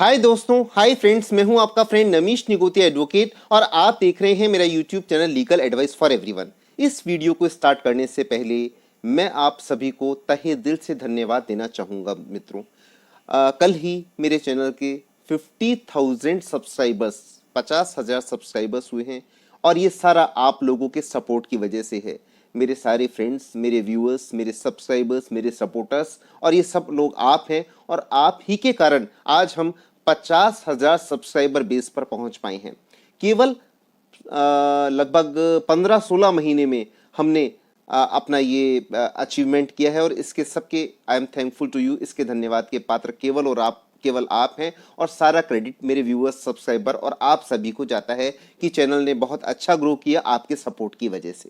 हाय दोस्तों, hi friends. मैं हूं आपका फ्रेंड नमीश निगोतिया एडवोकेट और आप देख रहे हैं मेरा YouTube channel legal advice for everyone. इस वीडियो को स्टार्ट करने से पहले मैं आप सभी को तहे दिल से धन्यवाद देना चाहूँगा मित्रों। कल ही मेरे चैनल के 50,000 सब्सक्राइबर्स 50,000 सब्सक्राइबर्स हुए हैं और ये सारा आप लोगों के सपोर्ट की वजह से है। मेरे सारे फ्रेंड्स, मेरे व्यूअर्स, मेरे सब्सक्राइबर्स, मेरे सपोर्टर्स और ये सब लोग आप हैं और आप ही के कारण आज हम 50,000 सब्सक्राइबर बेस पर पहुंच पाए हैं। केवल लगभग 15-16 महीने में हमने अपना ये अचीवमेंट किया है और इसके सबके I am thankful to you. इसके धन्यवाद के पात्र केवल आप हैं और सारा क्रेडिट मेरे व्यूअर्स, सब्सक्राइबर और आप सभी को जाता है कि चैनल ने बहुत अच्छा ग्रो किया आपके सपोर्ट की वजह से।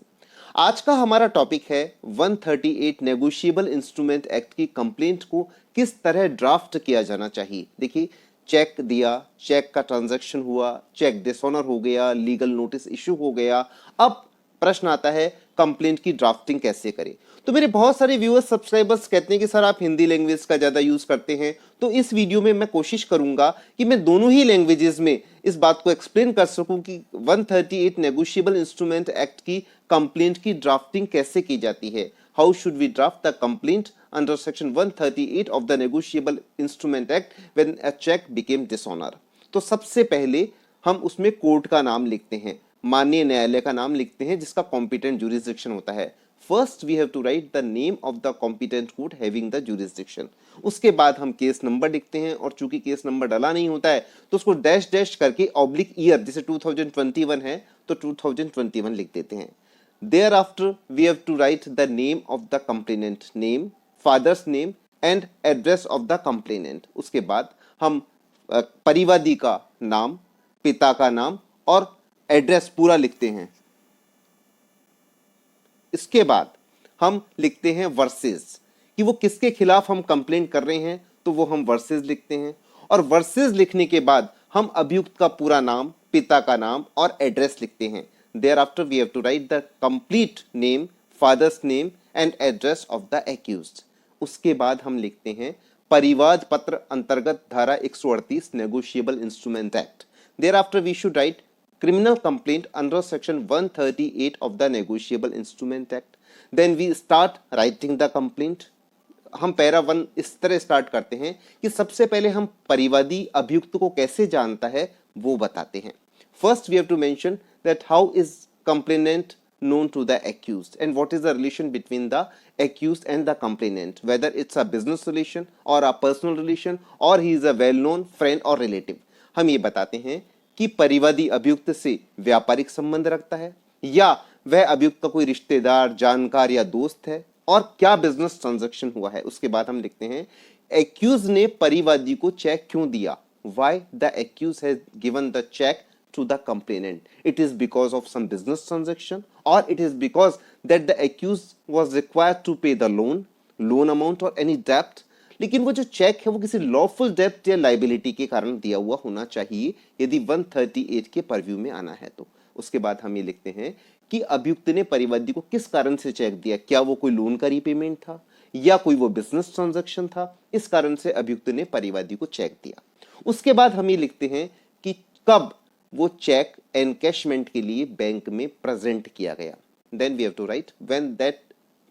आज का हमारा टॉपिक है 138 नेगोशिएबल इंस्ट्रूमेंट एक्ट की कंप्लेंट को किस तरह ड्राफ्ट किया जाना चाहिए। देखिए, चेक दिया, चेक का ट्रांजैक्शन हुआ, चेक डिसऑनर हो गया, लीगल नोटिस इशू हो गया। अब प्रश्न आता है कंप्लेंट की ड्राफ्टिंग कैसे करें। तो मेरे बहुत सारे व्यूअर्स, सब्सक्राइबर्स कहते हैं कि सर आप हिंदी लैंग्वेज का ज़्यादा यूज़ करते हैं, तो इस वीडियो में मैं कोशिश करूंगा कि मैं दोनों ही लैंग्वेजेस में इस बात को एक्सप्लेन कर सकूं कि 138 नेगोशिएबल इंस्ट्रूमेंट एक्ट की कंप्लेंट की ड्राफ्टिंग कैसे की जाती है। How should we draft the complaint under section 138 of the negotiable instrument act when a cheque became dishonour. तो सबसे पहले हम उसमें कोर्ट का नाम लिखते हैं, माननीय न्यायालय का नाम लिखते हैं जिसका कॉम्पिटेंट जुरिसडिक्शन होता है। First we have to write the name of the competent court having the jurisdiction. उसके बाद हम केस नंबर लिखते हैं और चूंकि केस नंबर डला नहीं होता है तो उसको डैश डैश करके ऑब्लिक ईयर, जैसे 2021 है तो 2021 लिख देते हैं। Thereafter we have to write the name of the complainant, name, father's name and address of the complainant. उसके बाद हम परिवादी का नाम, पिता का नाम और एड्रेस पूरा लिखते हैं। इसके बाद हम लिखते हैं वर्सेस, कि वो किसके खिलाफ हम कंप्लेंट कर रहे हैं, तो वो हम वर्सेस लिखते हैं। और वर्सेस लिखने के बाद हम अभियुक्त का पूरा नाम, पिता का नाम और एड्रेस लिखते हैं। Thereafter we have to write the complete name, father's name and address of the accused. उसके बाद हम लिखते हैं परिवाद पत्र अंतर्गत धारा 138 negotiable instrument act. Thereafter we should write criminal complaint under section 138 of the negotiable instrument act. Then we start writing the complaint. हम पैरा 1 इस तरह स्टार्ट करते हैं कि सबसे पहले हम परिवादी अभियुक्त को कैसे जानता है वो बताते हैं। First we have to mention that how is complainant known to the accused and what is the relation between the accused and the complainant, whether it's a business relation or a personal relation or he is a well known friend or relative। हम ये बताते हैं कि परिवादी अभियुक्त से व्यापारिक संबंध रखता है या वह अभियुक्त का कोई रिश्तेदार, जानकार या दोस्त है और क्या बिजनेस ट्रांजैक्शन हुआ है। उसके बाद हम लिखते हैं एक्यूज ने परिवादी को चेक क्यों दिया, why the accused has given the cheque to the complainant. It is because of some business transaction or it is because that the accused was required to pay the loan amount or any debt। लेकिन वो जो check है वो किसी lawful डेब्ट या liability के कारण दिया हुआ होना चाहिए यदि 138 के परव्यू में आना है तो। उसके बाद हम ये लिखते हैं कि अभियुक्त ने परिवादी को किस कारण से चेक दिया, क्या वो कोई लोन का रीपेमेंट था या कोई वो बिजनेस ट्रांजैक्शन था, इस कारण से अभियुक्त ने परिवादी को चेक दिया। उसके बाद हम ये लिखते हैं कि कब वो चेक एनकैशमेंट के लिए बैंक में प्रेजेंट किया गया। Then we have to write when that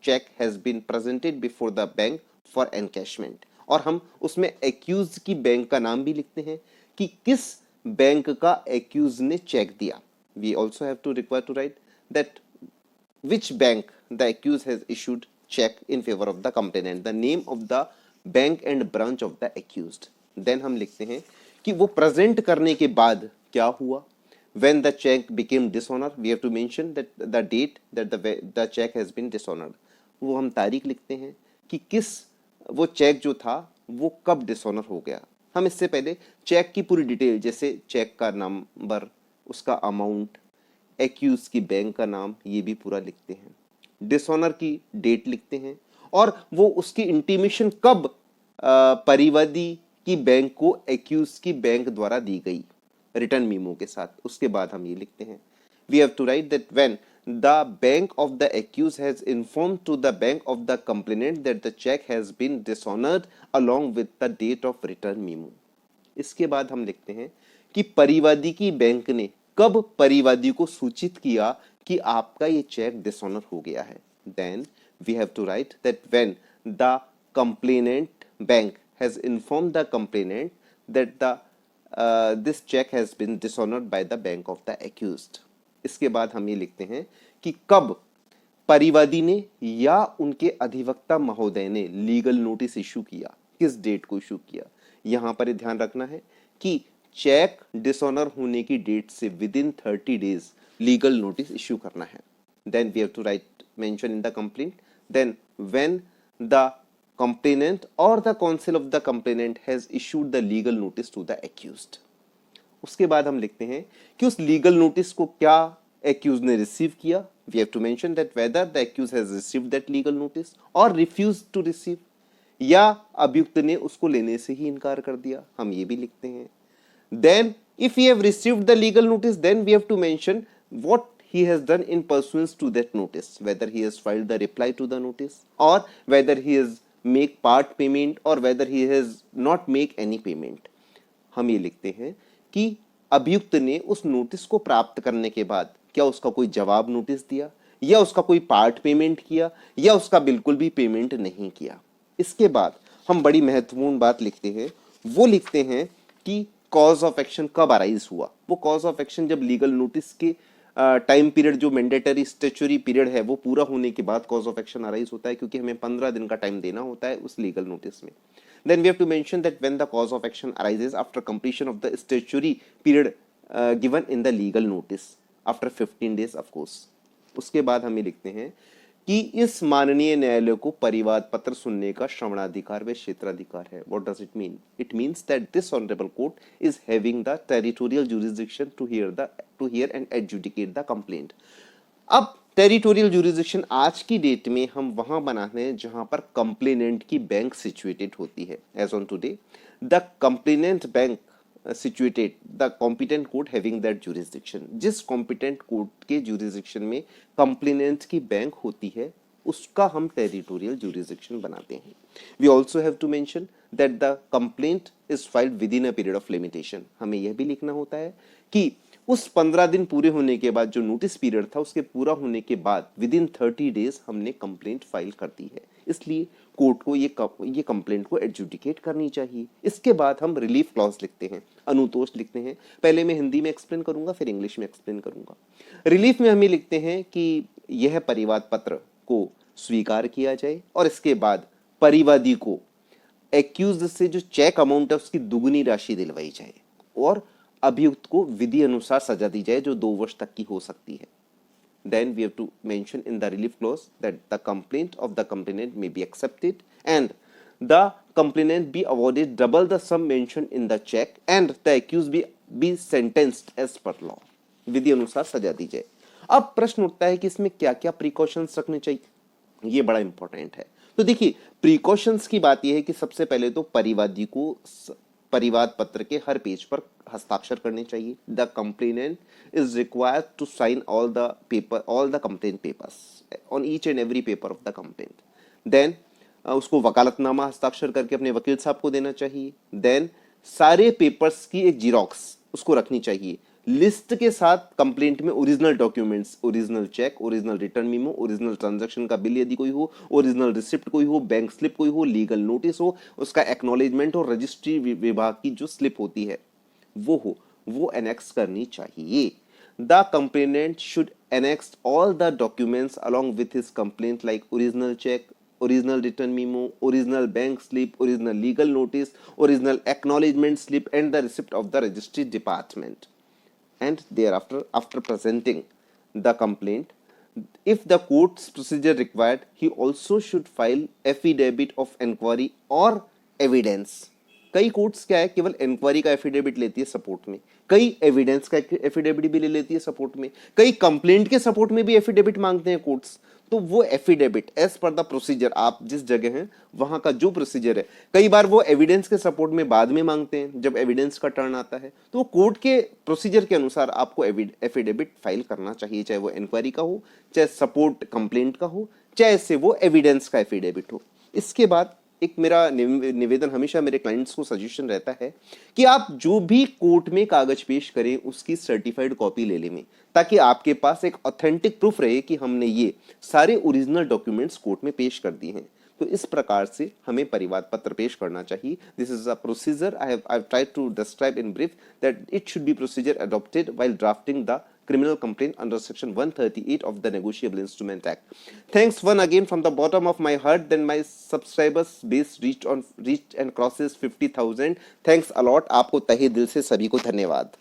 cheque has been presented before the bank for encashment. और हम उसमें एक्यूज की बैंक का नाम भी लिखते हैं कि किस बैंक का एक्यूज ने चेक दिया। We also have to require to write that which bank the accused has issued cheque in favour of the complainant, the name of the bank and branch of the accused. Then हम लिखते हैं कि वो present करने के बाद क्या हुआ। When the check became dishonored, we have to mention that the date that the check has been dishonored। वो हम तारीख लिखते हैं कि किस वो चेक जो था वो कब डिसऑनर हो गया। हम इससे पहले चेक की पूरी डिटेल, जैसे चेक का नंबर, उसका अमाउंट, एक्यूज की बैंक का नाम, ये भी पूरा लिखते हैं। डिसऑनर की डेट लिखते हैं और वो उसकी इंटीमेशन कब परिवादी की बैंक को एक्यूज की बैंक द्वारा दी गई, रिटर्न मीमो के साथ। उसके बाद हम ये लिखते हैं we have to write that when the bank of the accused has informed to the bank of the complainant that the cheque has been dishonoured along with the date of return memo. इसके बाद हम लिखते हैं कि परिवादी की bank ने कब परिवादी को सूचित किया कि आपका ये चेक डिसऑनर हो गया है। Then we have to write that when the complainant bank has informed the complainant that the this cheque has been dishonoured by the bank of the accused. इसके बाद हम ये लिखते हैं कि कब परिवादी ने या उनके अधिवक्ता महोदय ने लीगल नोटिस इशू किया, किस डेट को इशू किया। यहां पर ध्यान रखना है कि चेक डिसऑनर होने की डेट से within 30 days legal notice issue करना है। Then we have to write mention in the complaint then when the complainant और the counsel of the complainant has issued the legal notice to the accused. उसके बाद हम लिखते हैं कि उस लीगल नोटिस को क्या एक्यूज ने रिसीव किया। We have to mention that whether the accused has received that legal notice और रिफ्यूज टू रिसीव, या अभियुक्त ने उसको लेने से ही इनकार कर दिया, हम ये भी लिखते हैं। Then if he have received the legal notice then we have to mention what he has done in pursuance to that notice, whether he has filed the reply to the notice or whether he has make part payment or whether he has not make any payment। हम ये लिखते हैं कि अभियुक्त ने उस notice को प्राप्त करने के बाद क्या उसका कोई जवाब नोटिस दिया, या उसका कोई पार्ट पेमेंट किया, या उसका बिल्कुल भी पेमेंट नहीं किया। इसके बाद हम बड़ी महत्वपूर्ण बात लिखते हैं, वो लिखते हैं कि कॉज ऑफ एक्शन कब अराइज हुआ। वो कॉज ऑफ एक्शन जब लीगल नोटिस के टाइम पीरियड जो मैंडेटरी स्टैट्यूटरी पीरियड है वो पूरा होने के बाद कॉज ऑफ एक्शन अराइज होता है, क्योंकि हमें 15 दिन का टाइम देना होता है उस लीगल नोटिस में। Then we have to mention that when the cause of action arises after completion of the statutory period given in the legal notice after 15 days of course। उसके बाद हम ये लिखते हैं कि इस माननीय न्यायालय को परिवाद पत्र सुनने का श्रवणाधिकार व क्षेत्राधिकार है। What does it mean? It means that this honorable court is having the territorial jurisdiction to hear and adjudicate the complaint। अब टेरिटोरियल ज्यूरिसडिक्शन आज की डेट में हम वहां बनाते हैं जहां पर कंप्लेनेंट की बैंक सिचुएटेड होती है। As on today the complainant bank situated the competent court having that jurisdiction. जिस कॉम्पिटेंट कोर्ट के ज्यूरिसडिक्शन में कंप्लेनेंट की बैंक होती है उसका हम टेरिटोरियल ज्यूरिसडिक्शन बनाते हैं। We also have to mention that the complaint is filed within a period of limitation. हमें यह भी लिखना होता है कि उस 15 दिन पूरे होने के बाद जो नोटिस पीरियड था उसके पूरा होने के बाद विद इन 30 डेज हमने कंप्लेंट फाइल कर दी है, इसलिए कोर्ट को ये कंप्लेंट को एडजुडिकेट करनी चाहिए। इसके बाद हम रिलीफ क्लॉज लिखते हैं, अनुतोष लिखते हैं। पहले मैं हिंदी में एक्सप्लेन करूंगा फिर इंग्लिश में एक्सप्लेन करूंगा। रिलीफ में हम ये लिखते हैं कि यह परिवाद पत्र को स्वीकार किया जाए और इसके बाद परिवादी को एक्यूज्ड से जो चेक अमाउंट है उसकी दुगुनी राशि दिलवाई जाए और अभियुक्त को विधि अनुसार सजा दी जाए जो 2 वर्ष तक की हो सकती है। Then we have to mention in the relief clause that the complaint of the complainant may be accepted and the complainant be awarded double the sum mentioned in the check and the accused be sentenced as per law। विधि अनुसार सजा दी जाए। अब प्रश्न उठता है कि इसमें क्या क्या प्रिकॉशंस रखने चाहिए, ये बड़ा इंपॉर्टेंट है। तो देखिए प्रिकॉशंस की बात यह है कि सबसे पहले तो परिवादी को परिवाद पत्र के हर पेज पर हस्ताक्षर करने चाहिए। The complainant is required to sign all the complaint papers on each and every paper of the complaint. Then उसको वकालतनामा हस्ताक्षर करके अपने वकील साहब को देना चाहिए। देन सारे पेपर्स की एक जीरोक्स उसको रखनी चाहिए। लिस्ट के साथ कंप्लेंट में original documents, original cheque, original return memo, original transaction का बिल यदि कोई हो, ओरिजिनल रिसिप्ट कोई हो, बैंक स्लिप कोई हो, लीगल नोटिस हो, उसका एक्नॉलेजमेंट और रजिस्ट्री विभाग की जो स्लिप होती है वो हो, वो एनेक्स करनी चाहिए। The complainant should annex all the documents along with his complaint like original cheque, original return memo, original bank slip, original legal notice, original acknowledgement slip and the receipt of the registry department। And thereafter, after presenting the complaint, if the court's procedure required, he also should file affidavit of inquiry or evidence। कई courts क्या है केवल inquiry का affidavit लेती है support में, कई evidence का एफिडेविट भी ले लेती है सपोर्ट में, कई कंप्लेंट के सपोर्ट में भी एफिडेविट मांगते हैं कोर्ट्स। तो वो affidavit as per the procedure, आप जिस जगह हैं वहां का जो प्रोसीजर है, कई बार वो एविडेंस के सपोर्ट में बाद में मांगते हैं जब एविडेंस का टर्न आता है। तो वो कोर्ट के प्रोसीजर के अनुसार आपको एफिडेविट फाइल करना चाहिए, चाहे वो इंक्वायरी का हो, चाहे सपोर्ट कंप्लेंट का हो, चाहे से वो एविडेंस का एफिडेविट हो। इसके बाद एक मेरा निवेदन हमेशा मेरे क्लाइंट्स को सजेशन रहता है कि आप जो भी कोर्ट में कागज पेश करें उसकी सर्टिफाइड कॉपी ले लें, ताकि आपके पास एक ऑथेंटिक प्रूफ रहे कि हमने ये सारे ओरिजिनल डॉक्यूमेंट्स कोर्ट में पेश कर दिए हैं। तो इस प्रकार से हमें परिवाद पत्र पेश करना चाहिए। This is a procedure I tried to describe in brief that it should be procedure adopted while drafting the criminal complaint under section 138 of the Negotiable Instrument Act. Thanks one again from the bottom of my heart. Then my subscribers base reached and crosses 50,000. Thanks a lot. आपको तहे दिल से सभी को धन्यवाद।